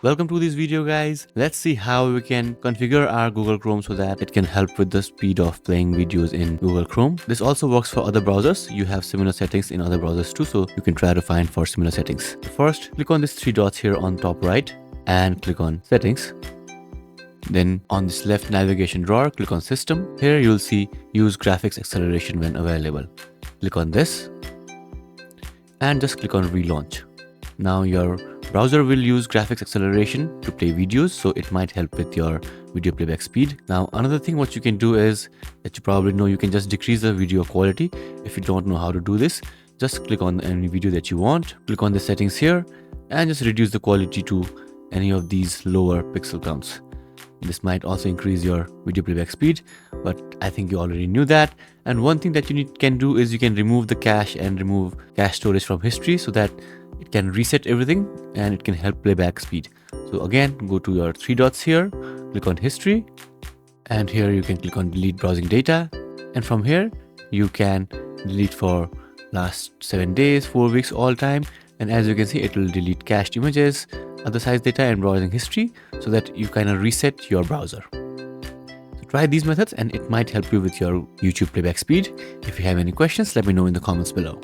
Welcome to this video, guys. Let's see how we can configure our Google Chrome so that it can help with the speed of playing videos in Google Chrome. This also works for other browsers. You have similar settings in other browsers too, so you can try to find for similar settings. First, click on these three dots here on top right and click on settings. Then on this left navigation drawer, click on system. Here you'll see use graphics acceleration when available. Click on this and just click on relaunch. Now your browser will use graphics acceleration to play videos, so it might help with your video playback speed. Now another thing what you can do is that you probably know you can just decrease the video quality. If you don't know how to do this, just click on any video that you want, click on the settings here and just reduce the quality to any of these lower pixel counts. This might also increase your video playback speed, but I think you already knew that. And one thing that you can do is you can remove the cache and remove cache storage from history so that it can reset everything and it can help playback speed. So again, go to your three dots here, click on history, and here you can click on delete browsing data. And from here, you can delete for last 7 days, 4 weeks, all time. And as you can see, it will delete cached images, other size data and browsing history so that you kind of reset your browser. So try these methods and it might help you with your YouTube playback speed. If you have any questions, let me know in the comments below.